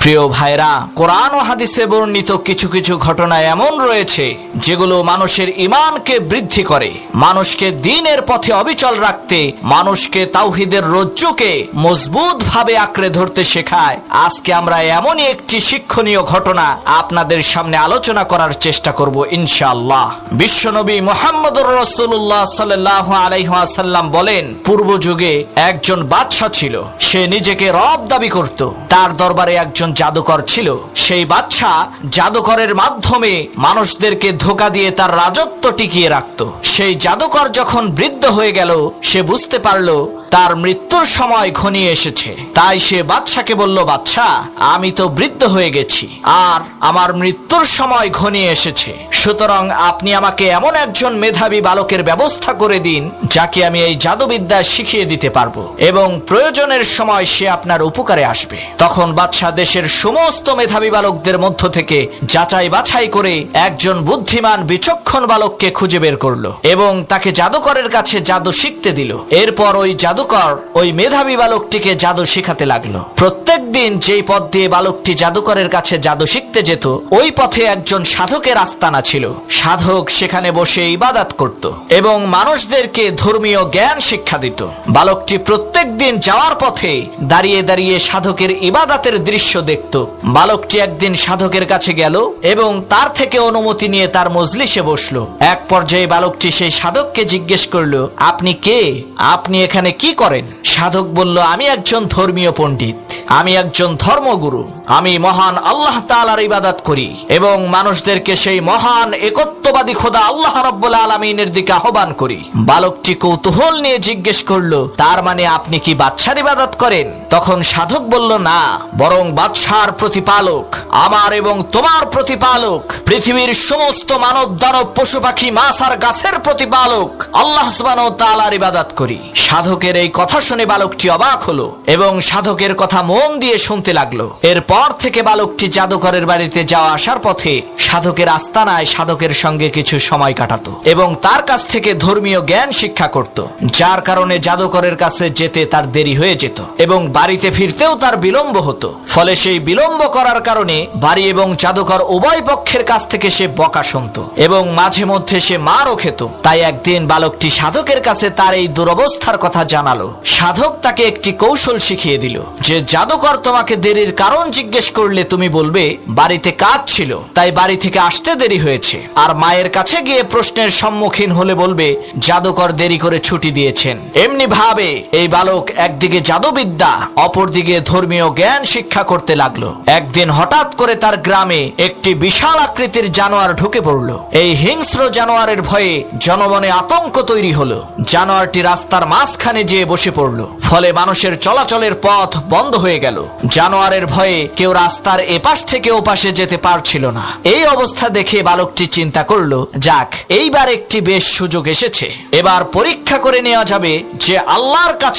প্রিয় ভাইরা, কোরআন ও হাদিসে বর্ণিত কিছু কিছু ঘটনা এমন রয়েছে যেগুলো মানুষের ঈমানকে বৃদ্ধি করে, মানুষকে দ্বীনের পথে অবিচল রাখতে, মানুষকে তাওহীদের রজ্জুকে মজবুত ভাবে আঁকড়ে ধরতে শেখায়। আজকে আমরা এমনই একটি শিক্ষণীয় ঘটনা আপনাদের সামনে আলোচনা করার চেষ্টা করব ইনশাআল্লাহ। বিশ্বনবী মুহাম্মদুর রাসূলুল্লাহ সাল্লাল্লাহু আলাইহি ওয়াসাল্লাম বলেন, পূর্ব যুগে একজন বাদশা ছিল। সে নিজেকে রব দাবি করত। তার দরবারে একজন জাদুকর ছিল। সেই বাদশা জাদুকরের মাধ্যমে মানুষদেরকে ধোঁকা দিয়ে তার রাজত্ব টিকিয়ে রাখত। সেই জাদুকর যখন বৃদ্ধ হয়ে গেল, সে বুঝতে পারল তার মৃত্যুর সময় ঘনিয়ে এসেছে। তাই সে বাদশাকে বলল, বাদশা, আমি তো বৃদ্ধ হয়ে গেছি আর আমার মৃত্যুর সময় ঘনিয়ে এসেছে, সুতরাং আপনি আমাকে এমন একজন মেধাবী বালকের ব্যবস্থা করে দিন যাকে আমি এই জাদুবিদ্যা শিখিয়ে দিতে পারবো এবং প্রয়োজনের সময় সে আপনার উপকারে আসবে। তখন বাদশা দেশের সমস্ত মেধাবী বালকদের মধ্য থেকে যাচাই বাছাই করে একজন বুদ্ধিমান বিচক্ষণ বালককে খুঁজে বের করলো এবং তাকে জাদুকরের কাছে জাদু শিখতে দিল। এরপর ওই জাদুকর ওই মেধাবী বালকটিকে জাদু শেখাতে লাগলো। প্রত্যেক দিন যেই পথ দিয়ে বালকটি জাদুকরের কাছে জাদু শিখতে যেত, ওই পথে একজন সাধকের আস্তানা ছিল। সাধক সেখানে বসে ইবাদত করত এবং মানুষদেরকে ধর্মীয় জ্ঞান শিক্ষা দিত। বালকটি প্রত্যেক দিন যাওয়ার পথে দাঁড়িয়ে দাঁড়িয়ে সাধকের ইবাদতের দৃশ্য দেখত। বালকটি একদিন সাধকের কাছে গেল এবং তার থেকে অনুমতি নিয়ে তার মজলিসে বসলো। এক পর্যায়ে বালকটি সেই সাধককে জিজ্ঞেস করলো, আপনি কে? আপনি এখানে কি করেন? সাধক বলল, আমি একজন ধর্মীয় পণ্ডিত, আমি একজন ধর্মগুরু, আমি মহান আল্লাহ তাআলার ইবাদত করি এবং মানুষদেরকে সেই মহান একত্ববাদী খোদা আল্লাহ রাব্বুল আলামিনের দিকে আহ্বান করি। বালকটি কৌতূহল নিয়ে জিজ্ঞেস করলো, তার মানে আপনি কি বাদশার ইবাদত করেন? তখন সাধক বলল, না, বরং বাদশার প্রতিপালক, আমার এবং তোমার প্রতিপালক, পৃথিবীর সমস্ত মানব দানব পশু পাখি মাছ আর গাছের প্রতিপালক আল্লাহ সুবহানাহু ওয়া তাআলার ইবাদত করি। সাধকের এই কথা শুনে বালকটি অবাক হলো এবং সাধকের কথা মন দিয়ে শুনতে লাগলো। এরপর থেকে বালকটি জাদুকরের বাড়িতে যাওয়া আসার পথে সাধকের আস্তানায় সাধকের সঙ্গে কিছু সময় কাটাতো এবং তার কাছ থেকে ধর্মীয় জ্ঞান শিক্ষা করত, যার কারণে জাদুকরের কাছে যেতে তার দেরি হয়ে যেত এবং বাড়িতে ফিরতেও তার বিলম্ব হতো। ফলে সেই বিলম্ব করার কারণে বাড়ি এবং জাদুকর উভয় পক্ষের কাছ থেকে সে বকা শুনত এবং মাঝে মধ্যে সে মারও খেত। তাই একদিন বালকটি সাধকের কাছে তার এই দুরবস্থার কথা জানালো। সাধক তাকে একটি কৌশল শিখিয়ে দিল যে জাদুকর তোমাকে দেরির কারণ জিজ্ঞেস করলে তুমি বলবে বাড়িতে কাজ ছিল তাই বাড়ি থেকে আসতে দেরি হয়েছে, আর মায়ের কাছে গিয়ে প্রশ্নের সম্মুখীন হলে বলবে জাদুকর দেরি করে ছুটি দিয়েছেন। এমনি ভাবে এই বালক একদিকে জাদুবিদ্যা, অপরদিকে ধর্মীয় জ্ঞান শিক্ষা করতে লাগলো। একদিন হঠাৎ করে তার গ্রামে একটি বিশাল আকৃতির জানোয়ার ঢুকে পড়লো। এই হিংস্র জানোয়ারের ভয়ে জনমনে আতঙ্ক তৈরি হলো। জানোয়ারটি রাস্তার মাঝখানে যেয়ে বসে পড়লো, ফলে মানুষের চলাচলের পথ বন্ধ হয়ে গেল। জানোয়ারের ভয়ে কেউ রাস্তার এপাশ থেকে ওপাশে যেতে পারছিল না। এই অবস্থা দেখে বালকটি চিন্তা করলো, যাক, এইবার একটি বেশ সুযোগ এসেছে, এবার পরীক্ষা করে নেওয়া যাবে যে আল্লাহর কাছে